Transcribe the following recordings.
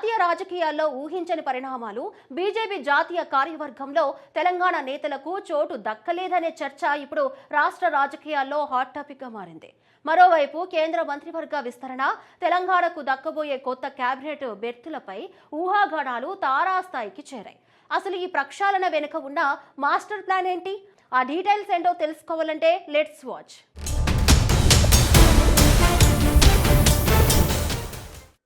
జాతీయ రాజకీయాల్లో ఊహించని పరిణామాలు. బీజేపీ జాతీయ కార్యవర్గంలో తెలంగాణ నేతలకు చోటు దక్కలేదనే చర్చ ఇప్పుడు రాష్ట్ర రాజకీయాల్లో హాట్ టాపిక్ గా మారింది. మరోవైపు కేంద్ర మంత్రివర్గ విస్తరణ, తెలంగాణకు దక్కబోయే కొత్త కేబినెట్ బెర్తులపై ఊహాగానాలు తారాస్థాయికి చేరాయి. అసలు ఈ ప్రక్షాళన వెనుక ఉన్న మాస్టర్ ప్లాన్ ఏంటి? ఆ డీటెయిల్స్ ఏంటో తెలుసుకోవాలంటే let's watch.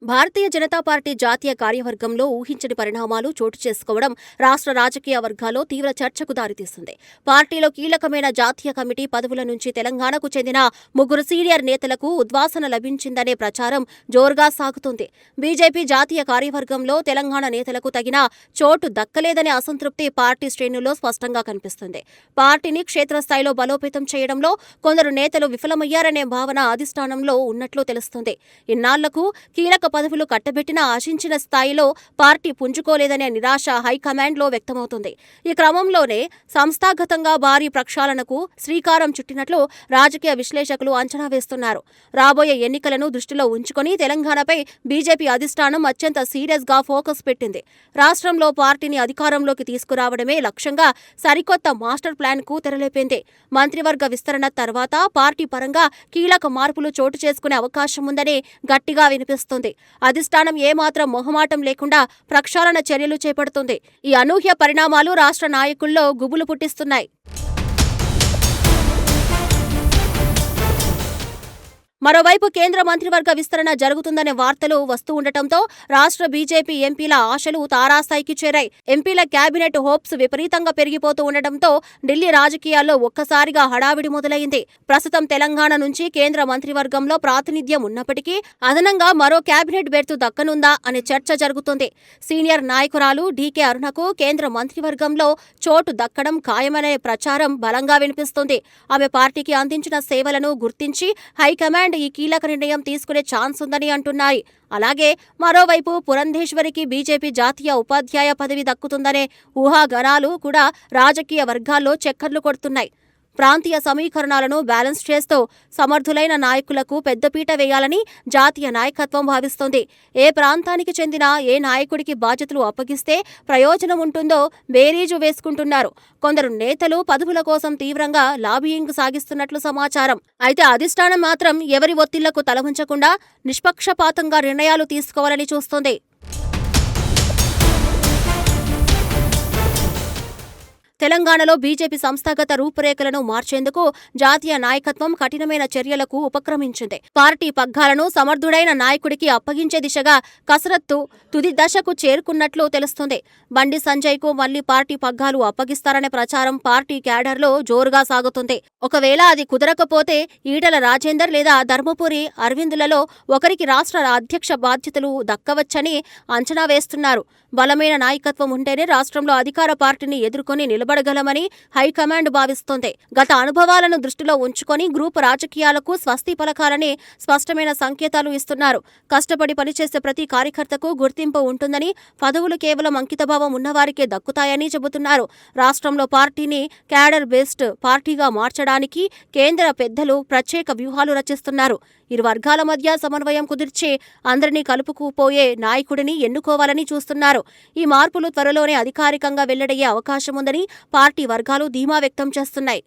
Bharatiya Janata party జాతీయ కార్యవర్గంలో ఊహించని పరిణామాలు చోటు చేసుకోవడం రాష్ట్ర రాజకీయ వర్గాల్లో తీవ్ర చర్చకు దారితీస్తుంది. పార్టీలో కీలకమైన జాతీయ కమిటీ పదవుల నుంచి తెలంగాణకు చెందిన 3 సీనియర్ నేతలకు ఉద్వాసన లభించిందనే ప్రచారం జోరుగా సాగుతుంది. బీజేపీ జాతీయ కార్యవర్గంలో తెలంగాణ నేతలకు తగిన చోటు దక్కలేదనే అసంతృప్తి పార్టీ శ్రేణుల్లో స్పష్టంగా కనిపిస్తుంది. పార్టీని క్షేత్రస్థాయిలో బలోపేతం చేయడంలో కొందరు నేతలు విఫలమయ్యారనే భావన అధిష్టానంలో ఉన్నట్లు తెలుస్తుంది. ఇన్నాళ్లకు కీలక పదవులు కట్టబెట్టినా ఆశించిన స్థాయిలో పార్టీ పుంజుకోలేదనే నిరాశ హైకమాండ్లో వ్యక్తమవుతుంది. ఈ క్రమంలోనే సంస్థాగతంగా భారీ ప్రక్షాళనకు శ్రీకారం చుట్టినట్లు రాజకీయ విశ్లేషకులు అంచనా వేస్తున్నారు. రాబోయే ఎన్నికలను దృష్టిలో ఉంచుకొని తెలంగాణపై బీజేపీ అధిష్టానం అత్యంత సీరియస్ గా ఫోకస్ పెట్టింది. రాష్ట్రంలో పార్టీని అధికారంలోకి తీసుకురావడమే లక్ష్యంగా సరికొత్త మాస్టర్ ప్లాన్ కు తెరలేపింది. మంత్రివర్గ విస్తరణ తర్వాత పార్టీ పరంగా కీలక మార్పులు చోటు చేసుకునే అవకాశం ఉందని గట్టిగా వినిపిస్తుంది. అధిష్టానం ఏమాత్రం మొహమాటం లేకుండా ప్రక్షాళన చర్యలు చేపడుతుంది. ఈ అనూహ్య పరిణామాలు రాష్ట్ర నాయకుల్లో గుబులు పుట్టిస్తున్నాయి. మరోవైపు కేంద్ర మంత్రివర్గ విస్తరణ జరుగుతుందనే వార్తలు వస్తూ ఉండటంతో రాష్ట్ర బీజేపీ ఎంపీల ఆశలు తారాస్థాయికి చేరాయి. ఎంపీల కేబినెట్ హోప్స్ విపరీతంగా పెరిగిపోతూ ఉండటంతో ఢిల్లీ రాజకీయాల్లో ఒక్కసారిగా హడావిడి మొదలైంది. ప్రస్తుతం తెలంగాణ నుంచి కేంద్ర మంత్రివర్గంలో ప్రాతినిధ్యం ఉన్నప్పటికీ అదనంగా మరో కేబినెట్ బెర్తు దక్కనుందా అనే చర్చ జరుగుతుంది. సీనియర్ నాయకురాలు డీకే అరుణకు కేంద్ర మంత్రివర్గంలో చోటు దక్కడం ఖాయమనే ప్రచారం బలంగా వినిపిస్తుంది. ఆమె పార్టీకి అందించిన సేవలను గుర్తించి హైకమాండ్ ఈ కీలక నిర్ణయం తీసుకునే ఛాన్స్ ఉందని అంటున్నాయి. అలాగే మరోవైపు పురంధేశ్వరికి బీజేపీ జాతీయ ఉపాధ్యాయ పదవి దక్కుతుందనే ఊహాగానాలు కూడా రాజకీయ వర్గాల్లో చక్కర్లు కొడుతున్నాయి. ప్రాంతీయ సమీకరణాలను బ్యాలెన్స్ చేస్తూ సమర్థులైన నాయకులకు పెద్దపీట వేయాలని జాతీయ నాయకత్వం భావిస్తోంది. ఏ ప్రాంతానికి చెందిన ఏ నాయకుడికి బాధ్యతలు అప్పగిస్తే ప్రయోజనం ఉంటుందో బేరీజు వేసుకుంటున్నారు. కొందరు నేతలు పదవుల కోసం తీవ్రంగా లాబియింగ్ సాగిస్తున్నట్లు సమాచారం. అయితే అధిష్టానం మాత్రం ఎవరి ఒత్తిళ్లకు తలవంచకుండా నిష్పక్షపాతంగా నిర్ణయాలు తీసుకోవాలని చూస్తోంది. తెలంగాణలో బీజేపీ సంస్థాగత రూపురేఖలను మార్చేందుకు జాతీయ నాయకత్వం కఠినమైన చర్యలకు ఉపక్రమించింది. పార్టీ పగ్గాలను సమర్థుడైన నాయకుడికి అప్పగించే దిశగా కసరత్తు తుది దశకు చేరుకున్నట్లు తెలుస్తుంది. బండి సంజయ్కు మళ్లీ పార్టీ పగ్గాలు అప్పగిస్తారనే ప్రచారం పార్టీ క్యాడర్లో జోరుగా సాగుతుంది. ఒకవేళ అది కుదరకపోతే ఈటల రాజేందర్ లేదా ధర్మపురి అరవిందులలో ఒకరికి రాష్ట్ర అధ్యక్ష బాధ్యతలు దక్కవచ్చని అంచనా వేస్తున్నారు. బలమైన నాయకత్వం ఉంటేనే రాష్ట్రంలో అధికార పార్టీని ఎదుర్కొని నిలబడగలమని హైకమాండ్ భావిస్తోంది. గత అనుభవాలను దృష్టిలో ఉంచుకొని గ్రూపు రాజకీయాలకు స్వస్తి పలకాలని స్పష్టమైన సంకేతాలు ఇస్తున్నారు. కష్టపడి పనిచేసే ప్రతి కార్యకర్తకు గుర్తింపు ఉంటుందని, పదవులు కేవలం అంకితభావం ఉన్నవారికే దక్కుతాయని చెబుతున్నారు. రాష్ట్రంలో పార్టీని క్యాడర్ బేస్డ్ పార్టీగా మార్చడానికి కేంద్ర పెద్దలు ప్రత్యేక వ్యూహాలు రచిస్తున్నారు. ఇరు వర్గాల మధ్య సమన్వయం కుదిర్చి అందరినీ కలుపుకుపోయే నాయకుడిని ఎన్నుకోవాలని చూస్తున్నారు. ఈ మార్పులు త్వరలోనే అధికారికంగా వెల్లడయ్యే అవకాశం ఉందని పార్టీ వర్గాలు ధీమా వ్యక్తం చేస్తున్నాయి.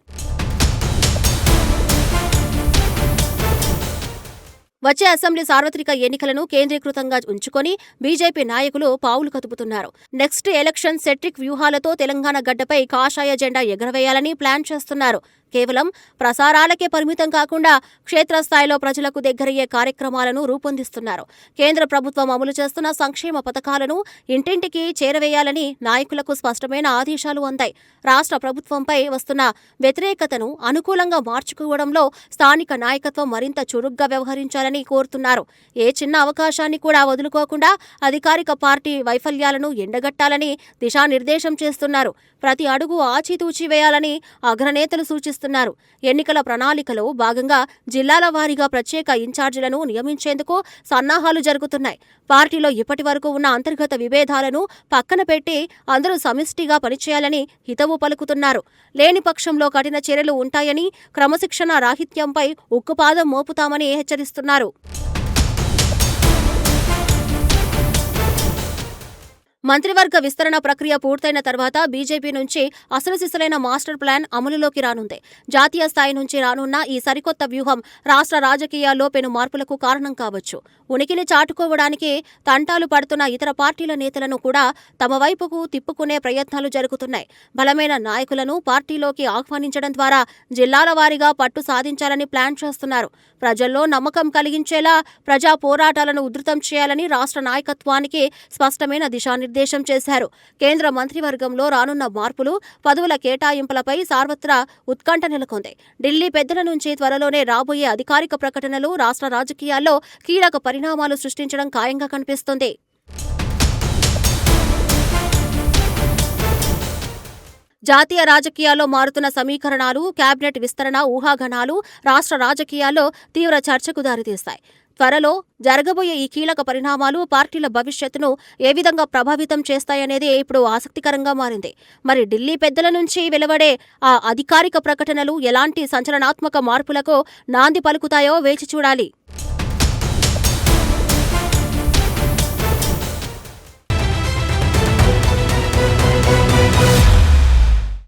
వచ్చే అసెంబ్లీ సార్వత్రిక ఎన్నికలను కేంద్రీకృతంగా ఉంచుకొని బీజేపీ నాయకులు పావులు కదుపుతున్నారు. నెక్స్ట్ ఎలక్షన్ సెట్రిక్ వ్యూహాలతో తెలంగాణ గడ్డపై కాషాయ జెండా ఎగరవేయాలని ప్లాన్ చేస్తున్నారు. కేవలం ప్రసారాలకే పరిమితం కాకుండా క్షేత్రస్థాయిలో ప్రజలకు దగ్గరయ్యే కార్యక్రమాలను రూపొందిస్తున్నారు. కేంద్ర ప్రభుత్వం అమలు చేస్తున్న సంక్షేమ పథకాలను ఇంటింటికి చేరవేయాలని నాయకులకు స్పష్టమైన ఆదేశాలు అందాయి. రాష్ట్ర ప్రభుత్వంపై వస్తున్న వ్యతిరేకతను అనుకూలంగా మార్చుకోవడంలో స్థానిక నాయకత్వం మరింత చురుగ్గా వ్యవహరించాలని కోరుతున్నారు. ఏ చిన్న అవకాశాన్ని కూడా వదులుకోకుండా అధికారిక పార్టీ వైఫల్యాలను ఎండగట్టాలని దిశానిర్దేశం చేస్తున్నారు. ప్రతి అడుగు ఆచితూచి వేయాలని అగ్రనేతలు సూచిస్తున్నారు. ఎన్నికల ప్రణాళికలో భాగంగా జిల్లాల వారీగా ప్రత్యేక ఇన్ఛార్జీలను నియమించేందుకు సన్నాహాలు జరుగుతున్నాయి. పార్టీలో ఇప్పటి వరకు ఉన్న అంతర్గత విభేదాలను పక్కన పెట్టి అందరూ సమిష్టిగా పనిచేయాలని హితవు పలుకుతున్నారు. లేని పక్షంలో కఠిన చర్యలు ఉంటాయని, క్రమశిక్షణ రాహిత్యంపై ఉక్కుపాదం మోపుతామని హెచ్చరిస్తున్నారు. మంత్రివర్గ విస్తరణ ప్రక్రియ పూర్తయిన తర్వాత బీజేపీ నుంచి అసలు సిసలైన మాస్టర్ ప్లాన్ అమలులోకి రానుంది. జాతీయ స్థాయి నుంచి రానున్న ఈ సరికొత్త వ్యూహం రాష్ట్ర రాజకీయాల్లో పెను మార్పులకు కారణం కావచ్చు. ఉనికిని చాటుకోవడానికి తంటాలు పడుతున్న ఇతర పార్టీల నేతలను కూడా తమ వైపుకు తిప్పుకునే ప్రయత్నాలు జరుగుతున్నాయి. బలమైన నాయకులను పార్టీలోకి ఆహ్వానించడం ద్వారా జిల్లాల వారీగా పట్టు సాధించాలని ప్లాన్ చేస్తున్నారు. ప్రజల్లో నమ్మకం కలిగించేలా ప్రజా పోరాటాలను ఉధృతం చేయాలని రాష్ట్ర నాయకత్వానికి స్పష్టమైన దిశానిర్దేశం చేశారు. కేంద్ర మంత్రివర్గంలో రానున్న మార్పులు, పదవుల కేటాయింపులపై సర్వత్రా ఉత్కంఠ నెలకొంది. ఢిల్లీ పెద్దల నుంచి త్వరలోనే రాబోయే అధికారిక ప్రకటనలు రాష్ట్ర రాజకీయాల్లో కీలక పరిణామాలు సృష్టించడం ఖాయంగా కనిపిస్తుంది. జాతీయ రాజకీయాల్లో మారుతున్న సమీకరణాలు, కేబినెట్ విస్తరణ ఊహాగానాలు రాష్ట్ర రాజకీయాల్లో తీవ్ర చర్చకు దారితీస్తాయి. త్వరలో జరగబోయే ఈ కీలక పరిణామాలు పార్టీల భవిష్యత్తును ఏ విధంగా ప్రభావితం చేస్తాయనేది ఇప్పుడు ఆసక్తికరంగా మారింది. మరి ఢిల్లీ పెద్దల నుంచి వెలువడే ఆ అధికారిక ప్రకటనలు ఎలాంటి సంచలనాత్మక మార్పులకు నాంది పలుకుతాయో వేచి చూడాలి.